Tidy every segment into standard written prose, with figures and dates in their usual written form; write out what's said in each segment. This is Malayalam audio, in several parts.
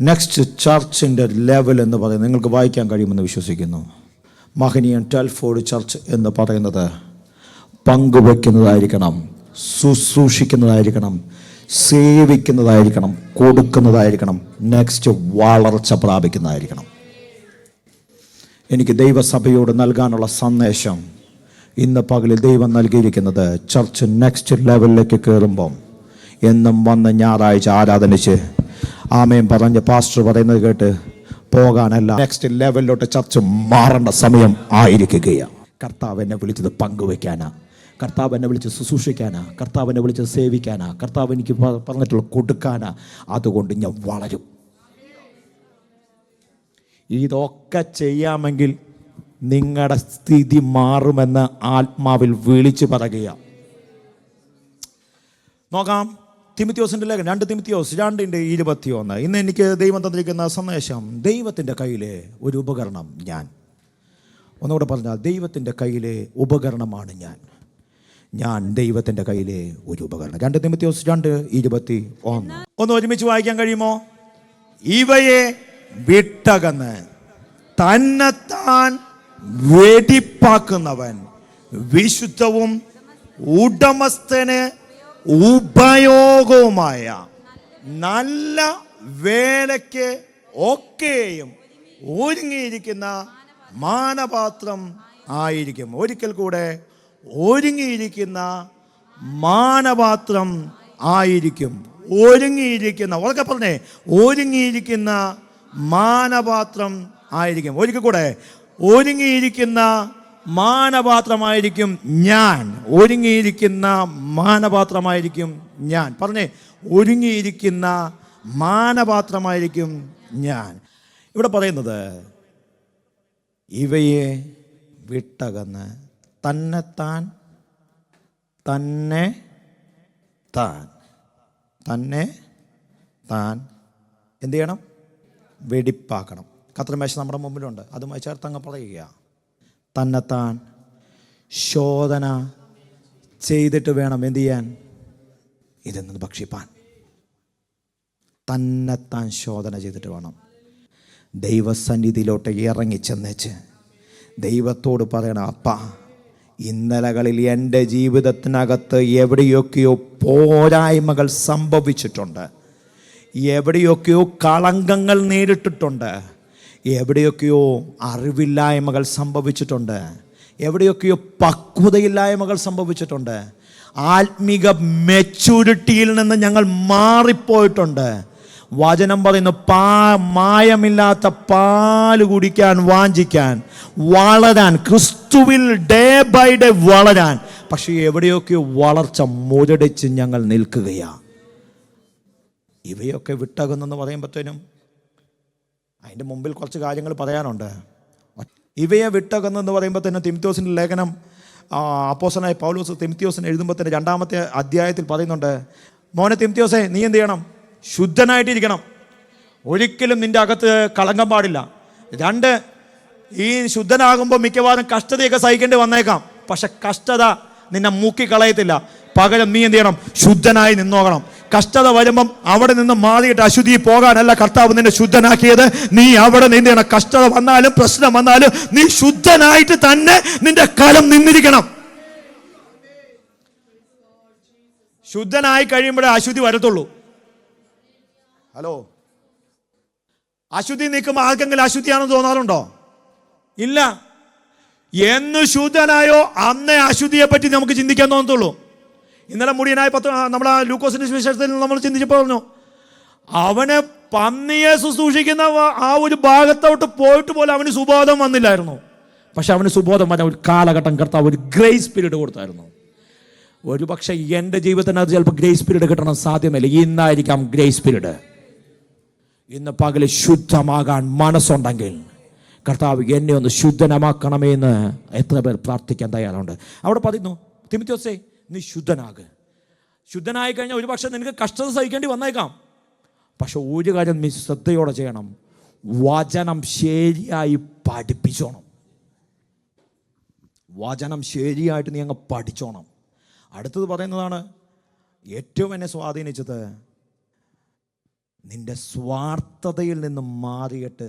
നെക്സ്റ്റ് ചർച്ചിൻ്റെ ലെവൽ എന്ന് പറയുന്നത് നിങ്ങൾക്ക് വായിക്കാൻ കഴിയുമെന്ന് വിശ്വസിക്കുന്നു. മഹനീയൻ ടെൽഫോർഡ് ചർച്ച് എന്ന് പറയുന്നത് പങ്കുവയ്ക്കുന്നതായിരിക്കണം, ശുശ്രൂഷിക്കുന്നതായിരിക്കണം, സേവിക്കുന്നതായിരിക്കണം, കൊടുക്കുന്നതായിരിക്കണം, നെക്സ്റ്റ് വളർച്ച പ്രാപിക്കുന്നതായിരിക്കണം. എനിക്ക് ദൈവസഭയോട് നൽകാനുള്ള സന്ദേശം ഇന്ന് പകലിൽ ദൈവം നൽകിയിരിക്കുന്നത്, ചർച്ച് നെക്സ്റ്റ് ലെവലിലേക്ക് കയറുമ്പം എന്നും വന്ന് ഞായറാഴ്ച ആരാധനിച്ച് ആമേൻ പറഞ്ഞ് പാസ്റ്റർ പറയുന്നത് കേട്ട് പോകാനല്ല, നെക്സ്റ്റ് ലെവലിലോട്ട് ചർച്ച് മാറേണ്ട സമയം ആയിരിക്കുകയാണ്. കർത്താവ് എന്നെ വിളിച്ചത് പങ്കുവയ്ക്കാനാ, കർത്താവ് എന്നെ വിളിച്ച് ശുശ്രൂഷിക്കാനാ, കർത്താവ് എന്നെ വിളിച്ച് സേവിക്കാനാ, കർത്താവ് എനിക്ക് പറഞ്ഞിട്ടുള്ള കൊടുക്കാനാ. അതുകൊണ്ട് ഞാൻ വളരും. ഇതൊക്കെ ചെയ്യാമെങ്കിൽ നിങ്ങളുടെ സ്ഥിതി മാറുമെന്ന് ആത്മാവിൽ വിളിച്ച് പറയുക. നോക്കാം, തിമോത്തിയോസിൻ്റെ ലേഖനം 2 തിമോത്തിയോസ് 2:21. ഇന്ന് എനിക്ക് ദൈവം തന്നിരിക്കുന്ന സന്ദേശം, ദൈവത്തിൻ്റെ കയ്യിലെ ഒരു ഉപകരണം ഞാൻ. ഒന്നുകൂടെ പറഞ്ഞാൽ, ദൈവത്തിൻ്റെ കയ്യിലെ ഉപകരണമാണ് ഞാൻ ദൈവത്തിൻ്റെ കയ്യിലെ ഒരു ഉപകരണം. 2 തിമോത്തിയോസ് 2:21 ഒന്ന് ഒരുമിച്ച് വായിക്കാൻ കഴിയുമോ? ഇവയെ വിട്ടകന്ന് തന്നെത്താൻ വെടിപ്പാക്കുന്നവൻ വിശുദ്ധവും ഉടമസ്ഥന് ഉപയോഗവുമായ നല്ല വേലയ്ക്ക് ഒക്കെയും ഒരുങ്ങിയിരിക്കുന്ന മാനപാത്രം ആയിരിക്കും. ഒരിക്കൽ കൂടെ, ഒരുങ്ങിയിരിക്കുന്ന മാനപാത്രം ആയിരിക്കും. ഒരുങ്ങിയിരിക്കുന്ന, ഉറക്കെ പറഞ്ഞേ, ഒരുങ്ങിയിരിക്കുന്ന മാനപാത്രം ആയിരിക്കും. ഒരിക്കൽ കൂടെ, ഒരുങ്ങിയിരിക്കുന്ന മാനപാത്രമായിരിക്കും ഞാൻ. ഒരുങ്ങിയിരിക്കുന്ന മാനപാത്രമായിരിക്കും ഞാൻ. പറഞ്ഞേ, ഒരുങ്ങിയിരിക്കുന്ന മാനപാത്രമായിരിക്കും ഞാൻ. ഇവിടെ പറയുന്നത്, ഇവയെ വിട്ടകന്ന് തന്നെത്താൻ എന്ത് ചെയ്യണം? വെടിപ്പാക്കണം. കത്രിമേശ നമ്മുടെ മുമ്പിലുണ്ട്, അതുമായി ചേർത്തങ്ങ് പറയുക. തന്നെത്താൻ ശോധന ചെയ്തിട്ട് വേണം എന്ത് ചെയ്യാൻ? ഇതിൽ നിന്ന് ഭക്ഷിപ്പാൻ. തന്നെത്താൻ ശോധന ചെയ്തിട്ട് വേണം ദൈവസന്നിധിയിലോട്ട് ഇറങ്ങിച്ചെന്നേച്ച് ദൈവത്തോട് പറയണം, അപ്പാ, ഇന്നലകളിൽ എൻ്റെ ജീവിതത്തിനകത്ത് എവിടെയൊക്കെയോ പോരായ്മകൾ സംഭവിച്ചിട്ടുണ്ട്, എവിടെയൊക്കെയോ കളങ്കങ്ങൾ നേരിട്ടിട്ടുണ്ട്, എവിടെയൊക്കെയോ അറിവില്ലായ്മകൾ സംഭവിച്ചിട്ടുണ്ട്, എവിടെയൊക്കെയോ പക്വതയില്ലായ്മകൾ സംഭവിച്ചിട്ടുണ്ട്, ആത്മീക മെച്യൂരിറ്റിയിൽ നിന്ന് ഞങ്ങൾ മാറിപ്പോയിട്ടുണ്ട്. വചനം പറയുന്നു, മായമില്ലാത്ത പാല് കുടിക്കാൻ വാഞ്ചിക്കാൻ, വളരാൻ, ക്രിസ്തുവിൽ ഡേ ബൈ ഡേ വളരാൻ. പക്ഷേ എവിടെയൊക്കെയോ വളർച്ച മുരടിച്ച് ഞങ്ങൾ നിൽക്കുകയാണ്. ഇവയൊക്കെ വിട്ടകുന്നെന്ന് പറയുമ്പോഴത്തേനും അതിൻ്റെ മുമ്പിൽ കുറച്ച് കാര്യങ്ങൾ പറയാനുണ്ട്. ഇവയെ വിട്ടകന്നെന്ന് പറയുമ്പോൾ തന്നെ തിമോത്തിയോസിൻ്റെ ലേഖനം അപ്പോസ്തലനായ പൗലോസ് തിമോത്തിയോസിന് എഴുതുമ്പോൾ തന്നെ 2-ാമത്തെ അധ്യായത്തിൽ പറയുന്നുണ്ട്, മോനെ തിമോത്തിയോസേ, നീ എന്ത് ചെയ്യണം? ശുദ്ധനായിട്ടിരിക്കണം. ഒരിക്കലും നിൻ്റെ അകത്ത് കളങ്കം പാടില്ല. 2, ഈ ശുദ്ധനാകുമ്പോൾ മിക്കവാറും കഷ്ടതയൊക്കെ സഹിക്കേണ്ടി വന്നേക്കാം. പക്ഷെ കഷ്ടത നിന്നെ മുക്കിക്കളയത്തില്ല. പകരം നീ എന്ത് ചെയ്യണം? ശുദ്ധനായി നിന്നോക്കണം. കഷ്ടത വരുമ്പം അവിടെ നിന്ന് മാറിയിട്ട് അശുദ്ധി പോകാനല്ല കർത്താവ് നിന്നെ ശുദ്ധനാക്കിയത്. നീ അവിടെ നിന്ന് ചെയ്യണം, കഷ്ടത വന്നാലും പ്രശ്നം വന്നാലും നീ ശുദ്ധനായിട്ട് തന്നെ നിന്റെ കാലം നിന്നിരിക്കണം. ശുദ്ധനായി കഴിയുമ്പോഴേ അശുദ്ധി വരത്തുള്ളൂ. ഹലോ, അശുദ്ധി നീക്കുമ്പോൾ ആർക്കെങ്കിലും അശുദ്ധിയാണെന്ന് തോന്നാറുണ്ടോ? ഇല്ല. എന്ന് ശുദ്ധനായോ അന്നേ അശുദ്ധിയെ പറ്റി നമുക്ക് ചിന്തിക്കാൻ തോന്നത്തുള്ളൂ. ഇന്നലെ മുടിയനായ നമ്മുടെ ലൂക്കോസിന്റെ സുവിശേഷത്തിൽ നമ്മൾ ചിന്തിച്ചപ്പോൾ പറഞ്ഞു, അവനെ പന്നിയെ ശുശ്രൂഷിക്കുന്ന ആ ഒരു ഭാഗത്തോട്ട് പോയിട്ട് പോലും അവന് സുബോധം വന്നില്ലായിരുന്നു. പക്ഷെ അവന് സുബോധം വന്ന ഒരു കാലഘട്ടം കർത്താവ് ഒരു ഗ്രേസ് പീരീഡ് കൊടുത്തായിരുന്നു. ഒരു പക്ഷേ എൻ്റെ ജീവിതത്തിന് അത് ചിലപ്പോൾ ഗ്രേസ് പീരീഡ് കിട്ടണം സാധ്യമല്ല. ഇന്നായിരിക്കാം ഗ്രേസ് പീരീഡ്. ഇന്ന് പകല് ശുദ്ധമാകാൻ മനസ്സുണ്ടെങ്കിൽ കർത്താവ് എന്നെ ഒന്ന് ശുദ്ധനമാക്കണമേ എന്ന് എത്ര പേർ പ്രാർത്ഥിക്കാൻ തയ്യാറുണ്ട്? അവിടെ പറയുന്നു, തിമോത്തിയോസേ, നീ ശുദ്ധനാക്. ശുദ്ധനായി കഴിഞ്ഞാൽ ഒരു പക്ഷേ നിനക്ക് കഷ്ടത സഹിക്കേണ്ടി വന്നേക്കാം. പക്ഷെ ഒരു കാര്യം നീ ശ്രദ്ധയോടെ ചെയ്യണം, വചനം ശരിയായി പഠിപ്പിച്ചോണം. വചനം ശരിയായിട്ട് നീ അങ്ങ് പഠിച്ചോണം. അടുത്തത് പറയുന്നതാണ് ഏറ്റവും എന്നെ സ്വാധീനിച്ചത്, നിന്റെ സ്വാർത്ഥതയിൽ നിന്ന് മാറിയിട്ട്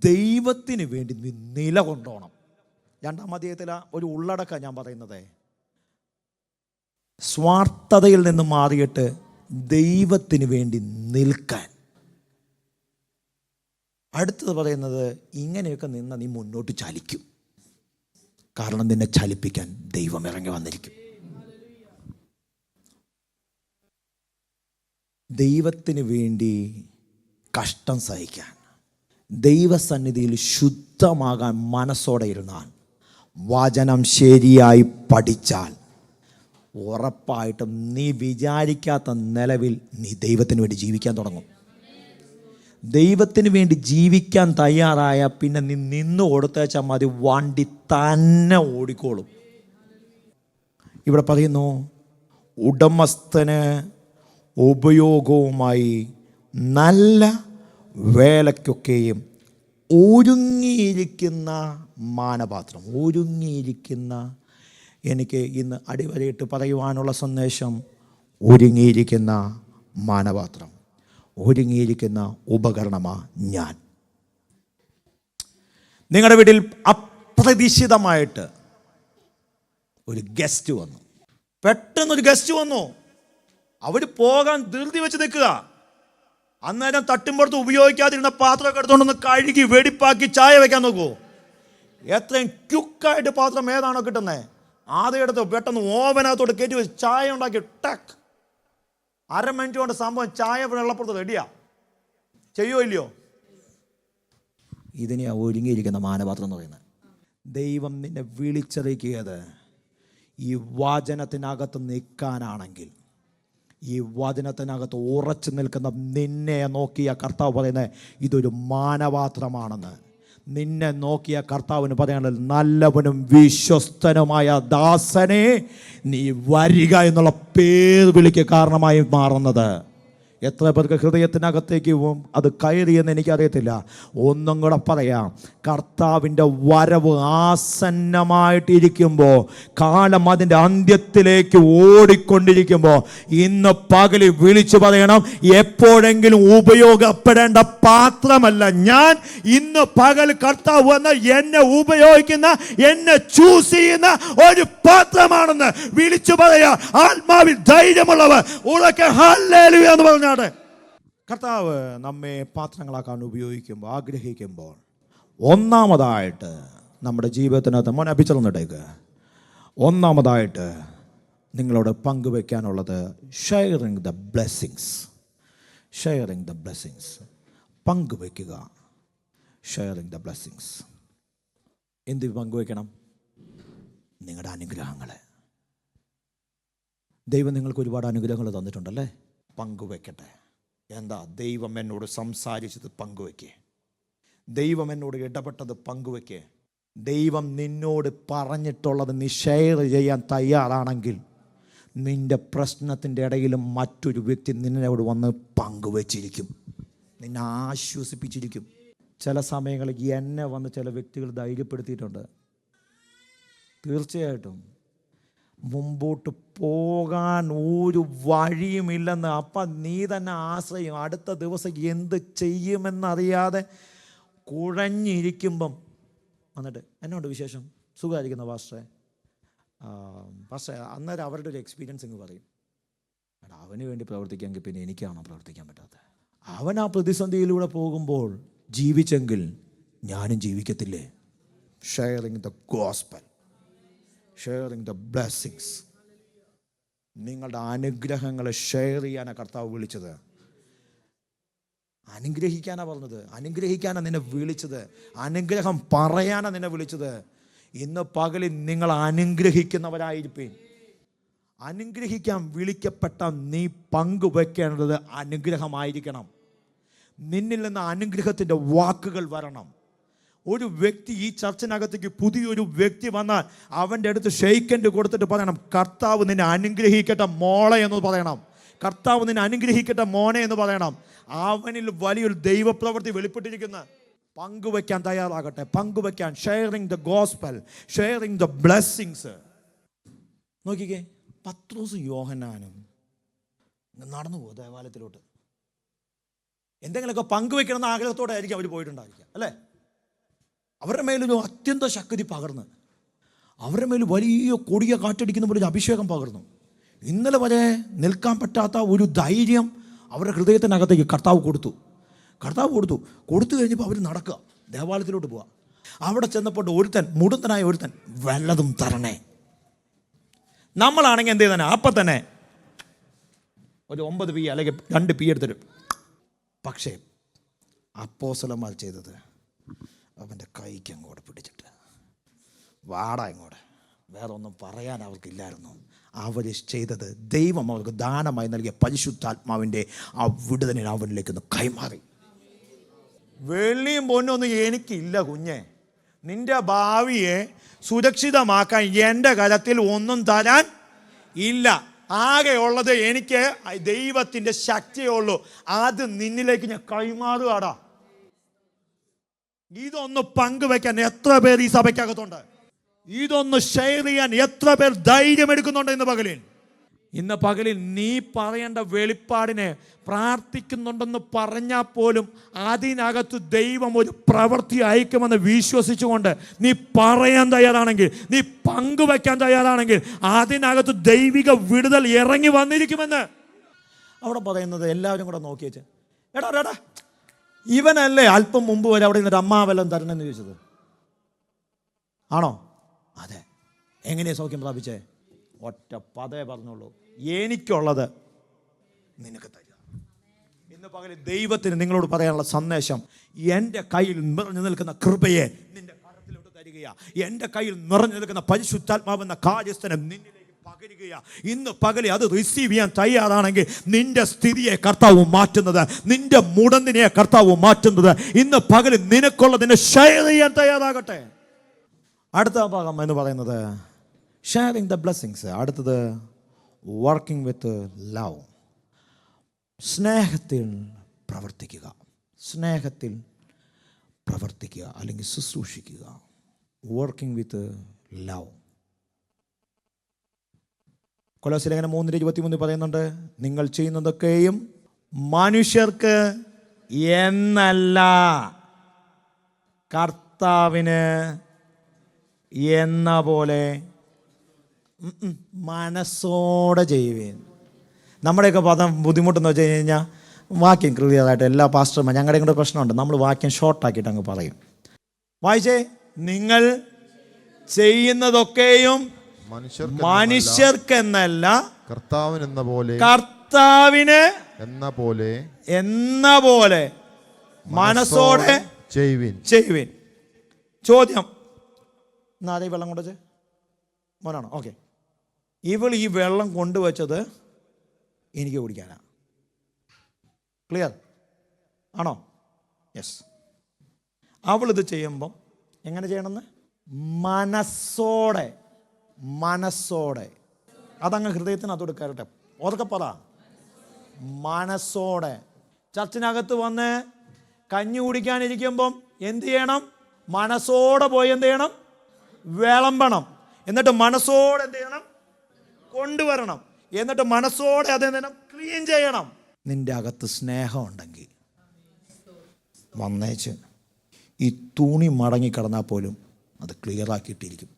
ദൈവത്തിന് വേണ്ടി നീ നിലകൊണ്ടോണം. 2-ാം അധ്യായത്തിലെ ഒരു ഉള്ളടക്കം ഞാൻ പറയുന്നത്, സ്വാർത്ഥതയിൽ നിന്ന് മാറിയിട്ട് ദൈവത്തിന് വേണ്ടി നിൽക്കാൻ. അടുത്തത് പറയുന്നത്, ഇങ്ങനെയൊക്കെ നിന്ന് നീ മുന്നോട്ട് ചലിക്കും. കാരണം നിന്നെ ചലിപ്പിക്കാൻ ദൈവം ഇറങ്ങി വന്നിരിക്കും. ദൈവത്തിന് വേണ്ടി കഷ്ടം സഹിക്കാൻ, ദൈവസന്നിധിയിൽ ശുദ്ധമാകാൻ മനസ്സോടെ ഇരുന്നാൽ, വചനം ശരിയായി പഠിച്ചാൽ ഉറപ്പായിട്ടും നീ വിചാരിക്കാത്ത നിലവിൽ നീ ദൈവത്തിന് വേണ്ടി ജീവിക്കാൻ തുടങ്ങും. ദൈവത്തിന് വേണ്ടി ജീവിക്കാൻ തയ്യാറായ പിന്നെ നീ നിന്ന് കൊടുത്തേച്ചാൽ മതി, വണ്ടി തന്നെ ഓടിക്കോളും. ഇവിടെ പറയുന്നു, ഉടമസ്ഥന് ഉപയോഗവുമായി നല്ല വേലയ്ക്കൊക്കെയും ഒരുങ്ങിയിരിക്കുന്ന മാനപാത്രം. ഒരുങ്ങിയിരിക്കുന്ന, എനിക്ക് ഇന്ന് അടിവരയിട്ട് പറയുവാനുള്ള സന്ദേശം, ഒരുങ്ങിയിരിക്കുന്ന മാനപാത്രം, ഒരുങ്ങിയിരിക്കുന്ന ഉപകരണമാണ് ഞാൻ. നിങ്ങളുടെ വീട്ടിൽ അപ്രതീക്ഷിതമായിട്ട് ഒരു ഗസ്റ്റ് വന്നു. പെട്ടെന്നൊരു ഗസ്റ്റ് വന്നു. അവർ പോകാൻ ധൃതി വെച്ച് നിൽക്കുക. അന്നേരം തട്ടുമ്പുറത്ത് ഉപയോഗിക്കാതിരുന്ന പാത്രമൊക്കെ എടുത്തുകൊണ്ടൊന്ന് കഴുകി വെടിപ്പാക്കി ചായ വെക്കാൻ നോക്കൂ. എത്രയും ക്യുക്കായിട്ട് പാത്രം ഏതാണോ കിട്ടുന്നത് ആദ്യം എടുത്ത് പെട്ടെന്ന് ഓവനകത്തോട്ട് കയറ്റി വെച്ച് ചായ ഉണ്ടാക്കി ടക്ക്, 1/2 മിനിറ്റ് കൊണ്ട് സംഭവം ചായ വെള്ളപ്പുറത്ത് റെഡിയാ. ചെയ്യോ ഇല്ലയോ? ഇതിനെയാ ഒരുങ്ങിയിരിക്കുന്ന മാനപാത്രം എന്ന് പറയുന്നത്. ദൈവം നിന്നെ വിളിച്ചറിയിക്കുന്നത് ഈ വചനത്തിനകത്ത് നിൽക്കാനാണെങ്കിൽ, ഈ വചനത്തിനകത്ത് ഉറച്ചു നിൽക്കുന്ന നിന്നെ നോക്കിയ കർത്താവ് പറയുന്നത് ഇതൊരു മാനപാത്രമാണെന്ന്. നിന്നെ നോക്കിയ കർത്താവിന് പറയാനുള്ളത്, നല്ലവനും വിശ്വസ്തനുമായ ദാസനെ നീ വരിക എന്നുള്ള പേര് വിളിക്ക് കാരണമായി മാറുന്നത്. എത്ര പേർക്ക് ഹൃദയത്തിനകത്തേക്ക് അത് കയറിയെന്ന് എനിക്കറിയത്തില്ല. ഒന്നും കൂടെ പറയാം, കർത്താവിൻ്റെ വരവ് ആസന്നമായിട്ടിരിക്കുമ്പോൾ, കാലം അതിൻ്റെ അന്ത്യത്തിലേക്ക് ഓടിക്കൊണ്ടിരിക്കുമ്പോൾ, ഇന്ന് പകല് വിളിച്ചു പറയണം, എപ്പോഴെങ്കിലും ഉപയോഗപ്പെടേണ്ട പാത്രമല്ല ഞാൻ. ഇന്ന് പകൽ കർത്താവ് വന്ന് എന്നെ ഉപയോഗിക്കുന്ന, എന്നെ ചൂസ് ചെയ്യുന്ന ഒരു പാത്രമാണെന്ന് വിളിച്ചു പറയാ. ആത്മാവിൽ ധൈര്യമുള്ളവർ ഉറക്കെ ഹല്ലേലൂയ എന്ന് പറഞ്ഞാൽ കർത്താവ് നമ്മെ പാത്രങ്ങളാക്കാൻ ഉപയോഗിക്കുമ്പോൾ, ആഗ്രഹിക്കുമ്പോൾ, ഒന്നാമതായിട്ട് നമ്മുടെ ജീവിതത്തിനകത്ത് മോനപ്പിച്ചിടന്നിട്ടേക്ക്, ഒന്നാമതായിട്ട് നിങ്ങളോട് പങ്കുവെക്കാനുള്ളത് sharing the blessings. Sharing the blessings, പങ്കുവെക്കുക. Sharing the blessings. എന്ത് പങ്കുവെക്കണം? നിങ്ങളുടെ അനുഗ്രഹങ്ങൾ. ദൈവം നിങ്ങൾക്ക് ഒരുപാട് അനുഗ്രഹങ്ങൾ തന്നിട്ടുണ്ടല്ലേ, പങ്കുവെക്കട്ടെ. എന്താ? ദൈവം എന്നോട് സംസാരിച്ചത് പങ്കുവെക്കേ, ദൈവം എന്നോട് ഇടപെട്ടത് പങ്കുവെക്കേ, ദൈവം നിന്നോട് പറഞ്ഞിട്ടുള്ളത് നീ ഷെയർ ചെയ്യാൻ തയ്യാറാണെങ്കിൽ നിൻ്റെ പ്രശ്നത്തിൻ്റെ ഇടയിലും മറ്റൊരു വ്യക്തി നിന്നോട് വന്ന് പങ്കുവെച്ചിരിക്കും, നിന്നെ ആശ്വസിപ്പിച്ചിരിക്കും. ചില സമയങ്ങളിൽ എന്നെ വന്ന് ചില വ്യക്തികൾ ധൈര്യപ്പെടുത്തിയിട്ടുണ്ട്. തീർച്ചയായിട്ടും മുമ്പോട്ട് പോകാൻ ഒരു വഴിയുമില്ലെന്ന്, അപ്പം നീ തന്നെ ആശ്രയം. അടുത്ത ദിവസം എന്ത് ചെയ്യുമെന്നറിയാതെ കുഴഞ്ഞിരിക്കുമ്പം വന്നിട്ട് എന്നോട് വിശേഷം, സുഖമായിരിക്കുന്ന പാസ്റ്ററെ, അന്നേരം അവരുടെ ഒരു എക്സ്പീരിയൻസ് ഇങ്ങ് പറയും. എടാ, അവന് വേണ്ടി പ്രവർത്തിക്കാമെങ്കിൽ പിന്നെ എനിക്കാണോ പ്രവർത്തിക്കാൻ പറ്റാത്തത്? അവൻ ആ പ്രതിസന്ധിയിലൂടെ പോകുമ്പോൾ ജീവിച്ചെങ്കിൽ ഞാനും ജീവിക്കത്തില്ലേ? Sharing the gospel, sharing the blessings. നിങ്ങളുടെ അനുഗ്രഹങ്ങളെ ഷെയർ ചെയ്യാനാണ് കർത്താവ് വിളിച്ചത്. അനുഗ്രഹിക്കാനാണ് പറഞ്ഞത്, അനുഗ്രഹിക്കാനാണ് നിന്നെ വിളിച്ചത്, അനുഗ്രഹം പറയാനാണ് നിന്നെ വിളിച്ചത്. ഇന്ന് പകലിൽ നിങ്ങൾ അനുഗ്രഹിക്കുന്നവരായിരിക്കും. അനുഗ്രഹിക്കാൻ വിളിക്കപ്പെട്ട നീ പങ്കുവെക്കേണ്ടത് അനുഗ്രഹമായിരിക്കണം. നിന്നിൽ നിന്ന് അനുഗ്രഹത്തിൻ്റെ വാക്കുകൾ വരണം. ഒരു വ്യക്തി ഈ ചർച്ചിനകത്തേക്ക് പുതിയൊരു വ്യക്തി വന്നാൽ അവൻ്റെ അടുത്ത് ഷെയ്ക്കൻഡ് കൊടുത്തിട്ട് പറയണം, കർത്താവ് നിന്നെ അനുഗ്രഹിക്കട്ടെ മോളെ എന്ന് പറയണം, കർത്താവ് നിന്നെ അനുഗ്രഹിക്കട്ടെ മോനെ എന്ന് പറയണം. അവനിൽ വലിയൊരു ദൈവപ്രവൃത്തി വെളിപ്പെട്ടിരിക്കുന്ന. പങ്കുവെക്കാൻ തയ്യാറാകട്ടെ, പങ്കുവെക്കാൻ. Sharing the gospel, sharing the blessings. നോക്കിക്കേ, പത്രോസും യോഹന്നാനും നടന്നു പോകും ദേവാലയത്തിലോട്ട്. എന്തെങ്കിലുമൊക്കെ പങ്കുവെക്കണമെന്ന ആഗ്രഹത്തോടെ ആയിരിക്കും അവർ പോയിട്ടുണ്ടായിരിക്കുക, അല്ലേ? അവരുടെ മേലൊരു അത്യന്ത ശക്തി പകർന്ന്, അവരുടെ മേൽ വലിയ കൊടിയ കാറ്റടിക്കുന്ന പോലെ ഒരു അഭിഷേകം പകർന്നു. ഇന്നലെ വരെ നിൽക്കാൻ പറ്റാത്ത ഒരു ധൈര്യം അവരുടെ ഹൃദയത്തിനകത്തേക്ക് കർത്താവ് കൊടുത്തു കഴിഞ്ഞപ്പോൾ അവർ നടക്കുക, ദേവാലയത്തിലോട്ട് പോവുക. അവിടെ ചെന്നപ്പോൾ ഒരുത്തൻ, മുടുത്തനായ ഒരുത്തൻ, വല്ലതും തരണേ. നമ്മളാണെങ്കിൽ എന്ത് ചെയ്താൽ അപ്പം തന്നെ ഒരു 9 പി അല്ലെങ്കിൽ 2 പി എടുത്തിട്ട്. പക്ഷേ അപ്പോസ്തലന്മാർ ചെയ്തത്, അവൻ്റെ കൈക്ക് അങ്ങോട്ട് പിടിച്ചിട്ട് വാടാ ഇങ്ങോട്ട്, വേറെ ഒന്നും പറയാൻ അവർക്കില്ലായിരുന്നു. അവർ ചെയ്തത് ദൈവം അവർക്ക് ദാനമായി നൽകിയ പരിശുദ്ധാത്മാവിൻ്റെ ആ വിടുതലിനെ അവനിലേക്ക് ഒന്ന് കൈമാറി. വെള്ളിയും പൊന്നൊന്നും എനിക്കില്ല കുഞ്ഞെ. നിന്റെ ഭാവിയെ സുരക്ഷിതമാക്കാൻ എൻ്റെ കരത്തിൽ ഒന്നും തരാൻ ഇല്ല. ആകെയുള്ളത് എനിക്ക് ദൈവത്തിൻ്റെ ശക്തിയേ ഉള്ളൂ. അത് നിന്നിലേക്ക് ഞാൻ കൈമാറുകയാടാ. ഇതൊന്ന് പങ്കുവെക്കാൻ എത്ര പേർ ഈ സഭയ്ക്കകത്തുണ്ട്? ഇതൊന്ന് ഷെയർ ചെയ്യാൻ എത്ര പേർ ധൈര്യം എടുക്കുന്നുണ്ട് ഇന്ന് പകലിൽ നീ പറയേണ്ട വെളിപ്പാടിനെ പ്രാർത്ഥിക്കുന്നുണ്ടെന്ന് പറഞ്ഞാൽ പോലും അതിനകത്ത് ദൈവം ഒരു പ്രവൃത്തി അയക്കുമെന്ന് വിശ്വസിച്ചുകൊണ്ട് നീ പറയാൻ തയ്യാറാണെങ്കിൽ, നീ പങ്കുവെക്കാൻ തയ്യാറാണെങ്കിൽ, അതിനകത്ത് ദൈവിക വിടുതൽ ഇറങ്ങി വന്നിരിക്കുമെന്ന് അവിടെ പറയുന്നത്. എല്ലാവരും കൂടെ നോക്കി വെച്ച്, എടാ ഇവനല്ലേ അല്പം മുമ്പ് വരെ അവിടെ നിന്നൊരു അമ്മാവെല്ലാം തരണമെന്ന് ചോദിച്ചത്? ആണോ? അതെ. എങ്ങനെയാ സൗഖ്യം പ്രാപിച്ചേ? ഒറ്റ പദേ പറഞ്ഞുള്ളൂ, എനിക്കുള്ളത് നിനക്ക് തരാം. ഇന്ന് പകല് ദൈവത്തിന് നിങ്ങളോട് പറയാനുള്ള സന്ദേശം, എൻ്റെ കയ്യിൽ നിറഞ്ഞു നിൽക്കുന്ന കൃപയെ നിന്റെ കരത്തിലോട്ട് തരികയാ. എൻ്റെ കയ്യിൽ നിറഞ്ഞു നിൽക്കുന്ന പരിശുദ്ധാത്മാവെന്ന കാര്യസ്ഥനം നിന്നിലേക്ക് പകരുകയാ. ഇന്ന് പകല് അത് റിസീവ് ചെയ്യാൻ തയ്യാറാണെങ്കിൽ നിന്റെ സ്ഥിതിയെ കർത്താവ് മാറ്റുന്നത്, നിന്റെ മുടന്തിനെ കർത്താവ് മാറ്റുന്നത്. ഇന്ന് പകല് നിനക്കുള്ളതിനെ ഷെയർ ചെയ്യാൻ തയ്യാറാകട്ടെ. അടുത്ത ഭാഗം എന്ന് പറയുന്നത് ഷെയറിങ് ദ ബ്ലെസ്സിങ്സ്. അടുത്തത് വർക്കിംഗ് വിത്ത് ലവ്. സ്നേഹത്തിൽ പ്രവർത്തിക്കുക, സ്നേഹത്തിൽ പ്രവർത്തിക്കുക അല്ലെങ്കിൽ ശുശ്രൂഷിക്കുക. Working with love. കൊലോസ്യ ലേഖനം 3:23 പറയുന്നുണ്ട്, നിങ്ങൾ ചെയ്യുന്നതൊക്കെയും മനുഷ്യർക്ക് എന്നല്ല കർത്താവിന് എന്ന പോലെ മനസ്സോടെ ചെയ്യുവേൻ. നമ്മുടെയൊക്കെ പദം ബുദ്ധിമുട്ടെന്ന് വെച്ച് കഴിഞ്ഞാൽ വാക്യം ക്ലിയറായിട്ട് എല്ലാ പാസ്റ്റർമാർ, ഞങ്ങളുടെയും കൂടെ പ്രശ്നമുണ്ട്, നമ്മൾ വാക്യം ഷോർട്ടാക്കിയിട്ട് അങ്ങ് പറയും. വായിച്ചേ, നിങ്ങൾ ചെയ്യുന്നതൊക്കെയും മനുഷ്യർക്കെന്നല്ല കർത്താവിന് എന്ന പോലെ മനസ്സോടെ ചെയ്യുവിൻ. ചോദ്യം, എന്നാ വെള്ളം കൊണ്ടുവച്ച് മോനാണോ? ഓക്കെ. ഇവൾ ഈ വെള്ളം കൊണ്ടുവച്ചത് എനിക്ക് കുടിക്കാനാ. ക്ലിയർ ആണോ? യെസ്. അവളിത് ചെയ്യുമ്പം എങ്ങനെ ചെയ്യണമെന്ന്? മനസ്സോടെ. അതങ്ങ് ഹൃദയത്തിനകത്തോട് കയറട്ടെ. ഓർക്കെ പറ, മനസ്സോടെ. ചർച്ചിനകത്ത് വന്ന് കഞ്ഞി കുടിക്കാനിരിക്കുമ്പം എന്ത് ചെയ്യണം? മനസ്സോടെ പോയി എന്ത് ചെയ്യണം? വിളമ്പണം. എന്നിട്ട് മനസ്സോടെ എന്ത് ചെയ്യണം? കൊണ്ടുവരണം. എന്നിട്ട് മനസ്സോടെ അതെന്ത് ക്ലീൻ ചെയ്യണം. നിന്റെ അകത്ത് സ്നേഹം ഉണ്ടെങ്കിൽ വന്നേച്ച് ഈ തുണി മടങ്ങി കിടന്നാൽ പോലും അത് ക്ലിയർ ആക്കിയിട്ടിരിക്കും.